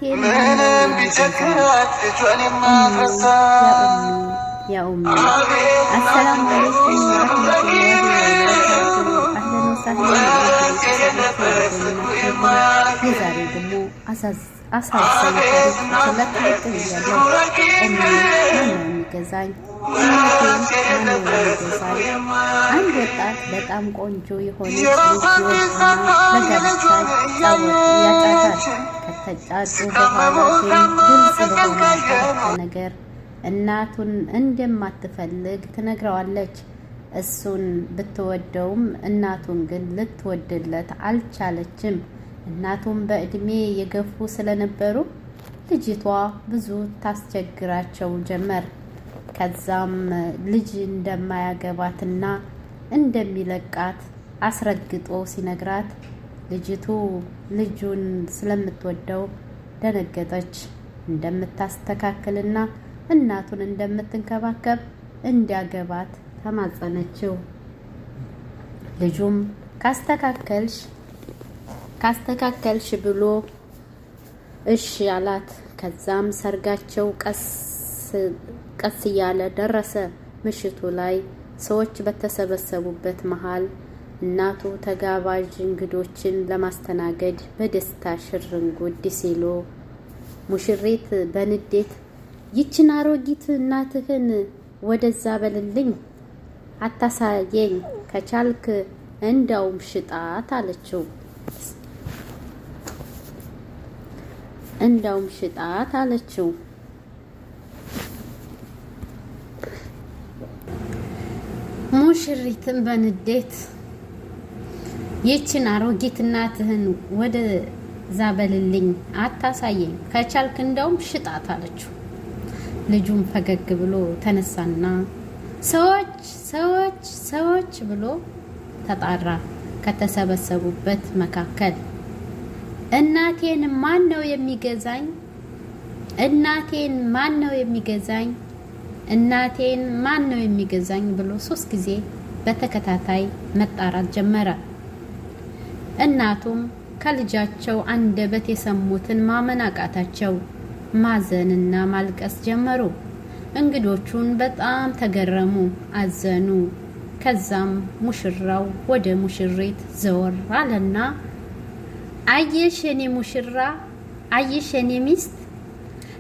እናቴን يا أمي السلام عليكم ورحمة الله وبركاته أهلا وسهلا የዛሬ ደግሞ አሳዛኝ ታሪክ ተለጥያለሁ። ማነው የሚገዛኝ? እናቴን ማነው የሚገዛኝ? አንድ ወጣት በጣም ቆንጆ የሆነች ልጅ ይወድና ለጋብቻ ያጫታል። ከተጫጩ በኋላ ግን ግልጽ በሆነ ነገር እናቱን እንደማትፈልግ ትነግረዋለች። እሱን ብትወደውም እናቱን ግን ልትወድለት አልቻለችም። እናቱም በእድሜ የገፉ ስለነበሩ ልጅቷ ብዙ ታስቸግራቸው ጀመር። ከዛም ልጅ እንደማያገባትና እንደሚለቃት አስረግጦ ሲነግራት ልጅቱ ልጁን ስለምትወደው ደነገጠች። እንደምታስተካክልና እናቱን እንደምትንከባከብ እንዲያገባት ተማጸነችው። ልጁም ካስተካከልሽ ብሎ እሺ አላት። ከዛም ሰርጋቸው ቀስ እያለ ደረሰ። ምሽቱ ላይ ሰዎች በተሰበሰቡበት መሃል እናቱ ተጋባዥ እንግዶችን ለማስተናገድ በደስታ ሽርንጉድ ሲሉ ሙሽሪት በንዴት ይችን አሮጊት እናትህን ወደዛ በልልኝ፣ አታሳየኝ፣ ከቻልክ እንዳውም ሽጣት አለችው። ሙሽሪትን በንዴት ይችን አሮጊት እናትህን ወደዛ በልልኝ፣ አታሳየኝ፣ ከቻልክ እንዳውም ሽጣት አለችው። ልጁም ፈገግ ብሎ ተነሳና ሰዎች ብሎ ተጣራ። ከተሰበሰቡበት መካከል እናቴን ማን ነው የሚገዛኝ ብሎ 3 ጊዜ በተከታታይ መጣራት ጀመረ። እናቱም ከልጃቸው አንደበት የሰሙትን ማመን አቃታቸው። ማዘንና ማልቀስ ጀመሩ። እንግዶቹን በጣም ተገረሙ፣ አዘኑ። ከዛም ሙሽራው ወደ ሙሽሪት ዘወር አለና አየሽ የኔ ሙሽራ፣ አየሽ የኔ ሚስት፣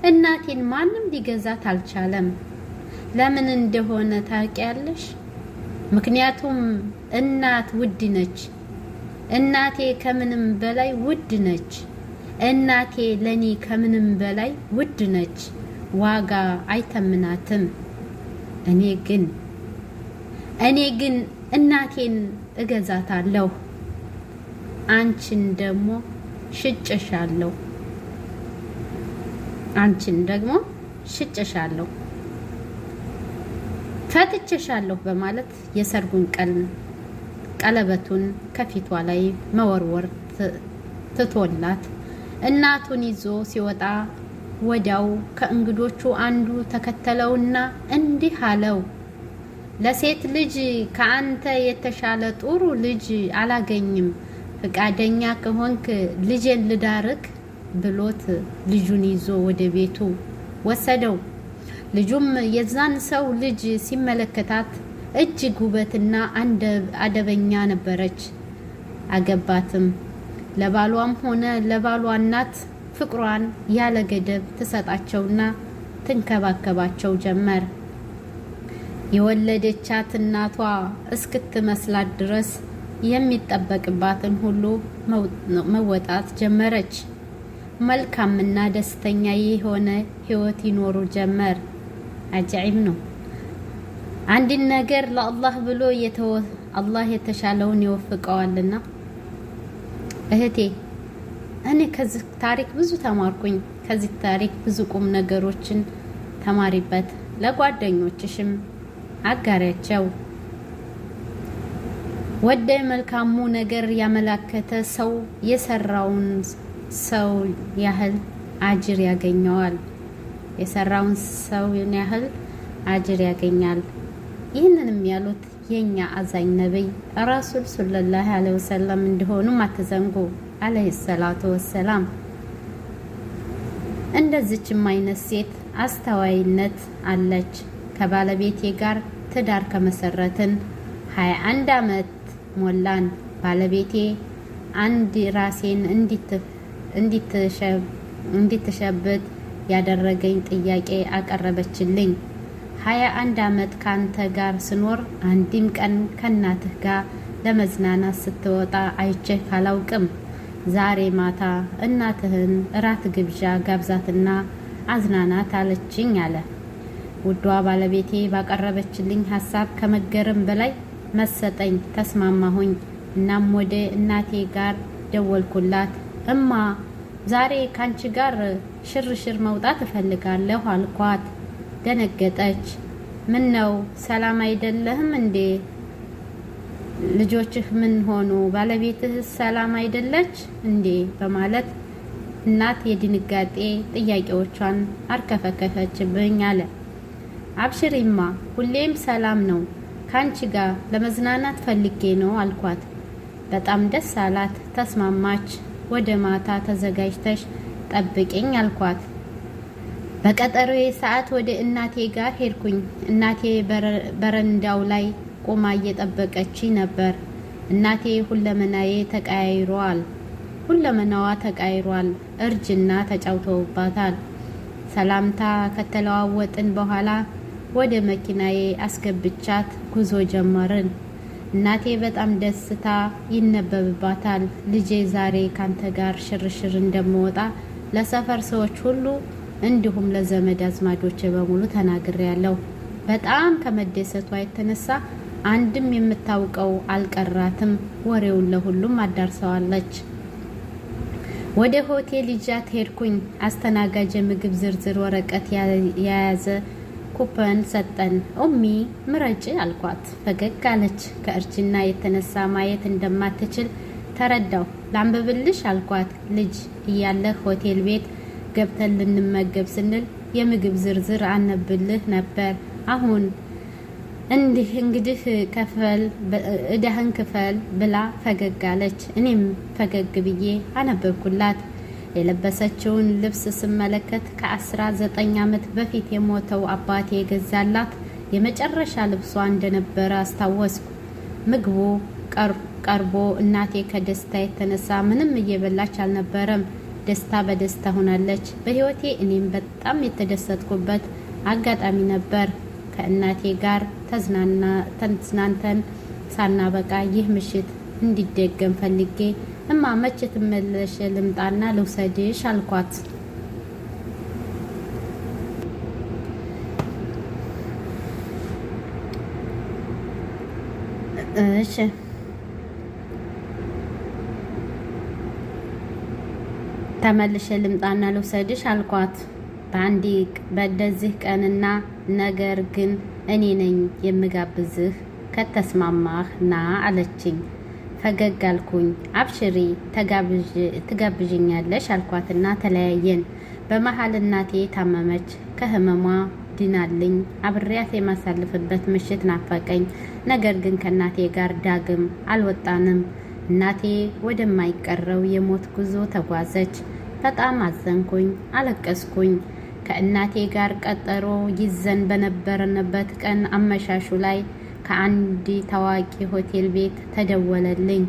እናቴን ማንም ሊገዛት አልቻለም። ለምን እንደሆነ ታውቂያለሽ? ምክንያቱም እናት ውድ ነች። እናቴ ከምንም በላይ ውድ ነች። እናቴ ለኔ ከምንም በላይ ውድ ነች። ዋጋ አይተምናትም። እኔ ግን እናቴን እገዛታለሁ። አንቺን ደግሞ ሽጨሻለሁ፣ ፈትቼሻለሁ በማለት የሰርጉን ቀለበቱን ከፊቷ ላይ መወርወር ትቶላት እናቱን ይዞ ሲወጣ ወዲያው ከእንግዶቹ አንዱ ተከተለውና እንዲህ አለው፣ ለሴት ልጅ ከአንተ የተሻለ ጥሩ ልጅ አላገኝም። ፈቃደኛ ከሆንክ ልጄን ልዳርክ ብሎት ልጁን ይዞ ወደ ቤቱ ወሰደው። ልጁም የዛን ሰው ልጅ ሲመለከታት እጅግ ውበትና አደበኛ ነበረች። አገባትም። ለባሏም ሆነ ለባሏ እናት ፍቅሯን ያለ ገደብ ትሰጣቸውና ትንከባከባቸው ጀመር። የወለደቻት እናቷ እስክትመስላት ድረስ የሚጠበቅባትን ሁሉ መወጣት ጀመረች። መልካምና ደስተኛ የሆነ ህይወት ይኖሩ ጀመር። አጃኢብ ነው። አንድ ነገር ለአላህ ብሎ አላህ የተሻለውን ይወፍቀዋልና። እህቴ እኔ ከዚህ ታሪክ ብዙ ተማርኩኝ። ከዚህ ታሪክ ብዙ ቁም ነገሮችን ተማሪበት። ለጓደኞችሽም አጋሪያቸው። ወደ መልካሙ ነገር ያመላከተ ሰው የሰራውን ሰው ያህል አጅር ያገኛል። ይህንንም ያሉት የኛ አዛኝ ነብይ ረሱል ሰለላሁ ዐለይሂ ወሰለም እንደሆኑ አትዘንጉ። አለይሂ ሰላቱ ወሰላም እንደዚችም አይነት ሴት አስተዋይነት አለች። ከባለቤቴ ጋር ትዳር ከመሰረትን 21 ዓመት ሞላን። ባለቤቴ አንድ ራሴን እንድትሸብት ያደረገኝ ጥያቄ አቀረበችልኝ። 21 ዓመት ካንተ ጋር ስኖር አንድም ቀን ከእናትህ ጋር ለመዝናናት ስትወጣ አይቼህ ካላውቅም። ዛሬ ማታ እናትህን እራት ግብዣ ጋብዛትና አዝናናት አለችኝ አለ። ውዷ ባለቤቴ ባቀረበችልኝ ሀሳብ ከመገረም በላይ መሰጠኝ። ተስማማሁኝ። እናም ወደ እናቴ ጋር ደወልኩላት። እማ ዛሬ ካንቺ ጋር ሽርሽር መውጣት እፈልጋለሁ አልኳት። ደነገጠች። ምን ነው ሰላም አይደለህም እንዴ? ልጆችህ ምን ሆኑ? ባለቤትህ ሰላም አይደለች እንዴ? በማለት እናት የድንጋጤ ጥያቄዎቿን አርከፈከፈችብኝ አለ። አብሽሪማ ሁሌም ሰላም ነው። ካንቺ ጋር ለመዝናናት ፈልጌ ነው አልኳት። በጣም ደስ አላት። ተስማማች። ወደ ማታ ተዘጋጅተሽ ጠብቂኝ አልኳት። በቀጠሮዬ ሰዓት ወደ እናቴ ጋር ሄድኩኝ። እናቴ በረንዳው ላይ ቆማ እየጠበቀች ነበር። እናቴ ሁለመናዋ ተቃይሯል። እርጅና ተጫውተውባታል። ሰላምታ ከተለዋወጥን በኋላ ወደ መኪናዬ አስገብቻት ጉዞ ጀመርን። እናቴ በጣም ደስታ ይነበብባታል። ልጄ ዛሬ ካንተ ጋር ሽርሽር እንደምወጣ ለሰፈር ሰዎች ሁሉ እንዲሁም ለዘመድ አዝማዶች በሙሉ ተናግሬያለሁ። በጣም ከመደሰቷ የተነሳ አንድም የምታውቀው አልቀራትም። ወሬውን ለሁሉም አዳርሰዋለች። ወደ ሆቴል ይዣት ሄድኩኝ። አስተናጋጅ የምግብ ዝርዝር ወረቀት የያዘ ኩፐን ሰጠን። ኡሚ ምረጭ አልኳት። ፈገግ አለች። ከእርጅና የተነሳ ማየት እንደማትችል ተረዳሁ። ላንብብልሽ አልኳት። ልጅ እያለ ሆቴል ቤት ገብተን ልንመገብ ስንል የምግብ ዝርዝር አነብልህ ነበር። አሁን እንግዲህ እዳህን ክፈል ብላ ፈገግ አለች። እኔም ፈገግ ብዬ አነበብኩላት። የለበሰችውን ልብስ ስመለከት ከ19 ዓመት በፊት የሞተው አባቴ የገዛላት የመጨረሻ ልብሷ እንደነበረ አስታወስኩ። ምግቡ ቀርቦ እናቴ ከደስታ የተነሳ ምንም እየበላች አልነበረም። ደስታ በደስታ ሆናለች። በህይወቴ እኔም በጣም የተደሰትኩበት አጋጣሚ ነበር። ከእናቴ ጋር ተዝናንተን ሳናበቃ ይህ ምሽት እንዲደገም ፈልጌ እማ መቼ ትመለሽ ልምጣና ልውሰድሽ አልኳት። እሺ ተመልሼ ልምጣና ልውሰድሽ አልኳት። በእንደዚህ ቀንና ነገር ግን እኔ ነኝ የምጋብዝህ ከተስማማህ ና አለችኝ። ፈገግ አልኩኝ። አብሽሪ ትጋብዥኛለሽ አልኳትና ተለያየን። በመሀል እናቴ ታመመች። ከህመሟ ድናልኝ አብሬያት የማሳልፍበት ምሽት ናፈቀኝ። ነገር ግን ከእናቴ ጋር ዳግም አልወጣንም። እናቴ ወደማይቀረው የሞት ጉዞ ተጓዘች። በጣም አዘንኩኝ፣ አለቀስኩኝ። ከእናቴ ጋር ቀጠሮ ይዘን በነበረበት ቀን አመሻሹ ላይ ከአንድ ታዋቂ ሆቴል ቤት ተደወለልኝ።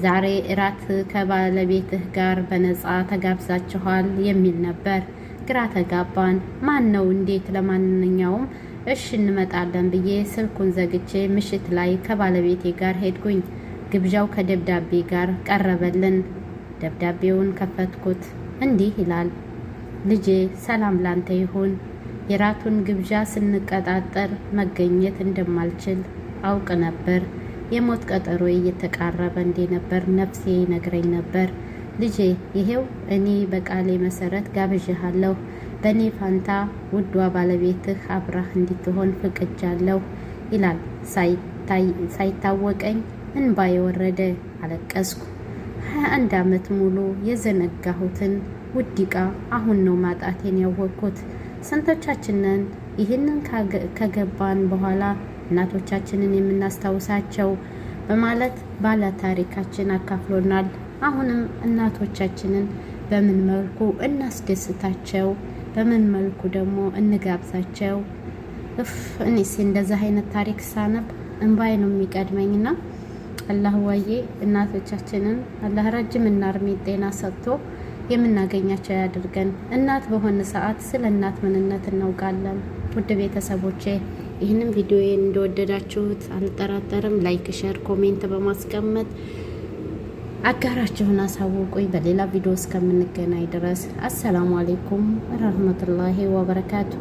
ዛሬ እራት ከባለቤትህ ጋር በነፃ ተጋብዛችኋል የሚል ነበር። ግራ ተጋባን። ማን ነው? እንዴት? ለማንኛውም እሺ እንመጣለን ብዬ ስልኩን ዘግቼ ምሽት ላይ ከባለቤቴ ጋር ሄድኩኝ። ግብዣው ከደብዳቤ ጋር ቀረበልን። ደብዳቤውን ከፈትኩት። እንዲህ ይላል። ልጄ ሰላም ላንተ ይሁን። የራቱን ግብዣ ስንቀጣጠር መገኘት እንደማልችል አውቅ ነበር። የሞት ቀጠሮ እየተቃረበ እንደነበር ነፍሴ ይነግረኝ ነበር። ልጄ ይሄው እኔ በቃሌ መሰረት ጋብዣሃለሁ። በእኔ ፋንታ ውዷ ባለቤትህ አብራህ እንድትሆን ፍቅጃለሁ ይላል። ሳይታወቀኝ እንባ የወረደ አለቀስኩ። 21 ዓመት ሙሉ የዘነጋሁትን ውድ ዕቃ አሁን ነው ማጣቴን ያወቅኩት። ስንቶቻችንን ይህንን ከገባን በኋላ እናቶቻችንን የምናስታውሳቸው በማለት ባለ ታሪካችን አካፍሎናል። አሁንም እናቶቻችንን በምን መልኩ እናስደስታቸው፣ በምን መልኩ ደግሞ እንጋብዛቸው። እኔስ እንደዛ አይነት ታሪክ ሳነብ እንባይ ነው የሚቀድመኝና አላህ ወዬ እናቶቻችንን አላህ ረጅም እና እድሜ ጤና ሰጥቶ የምናገኛቸው ያድርገን። እናት በሆነ ሰዓት ስለ እናት ምንነት እናውቃለን። ውድ ቤተሰቦቼ ይህንን ቪዲዮዬን እንደወደዳችሁት አልጠራጠርም። ላይክ፣ ሼር፣ ኮሜንት በማስቀመጥ አጋራችሁን አሳውቁኝ። በሌላ ቪዲዮ እስከምንገናኝ ድረስ አሰላሙ አሌይኩም ወራህመቱላሂ ወበረካቱ።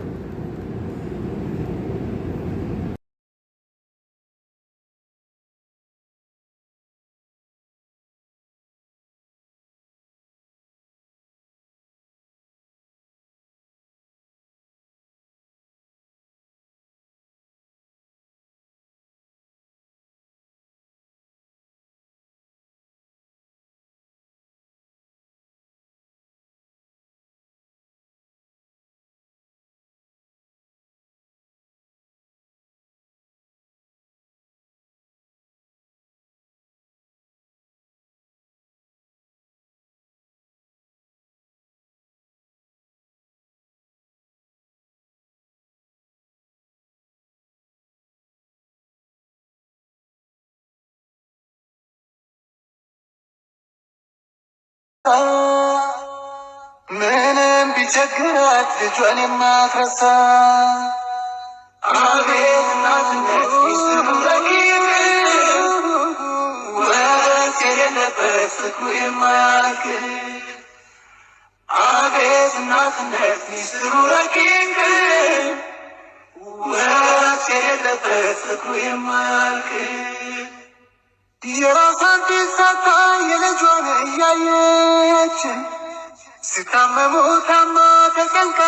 ምንም ቢቸግራት ልጇን የማትረሳ አቤት እናትነት ሚስጥሩ ረቂቅ ውበት የሌለበት ፍቅሩ የማያልቅ አቤት እናትነት ሚስጥሩ ረቂቅ ውበት የሌለበት ፍቅሩ የማያልቅ የራሷን ቢሳካ የልጇን እያየች ሲታመሙ ታማ ተጨንቃ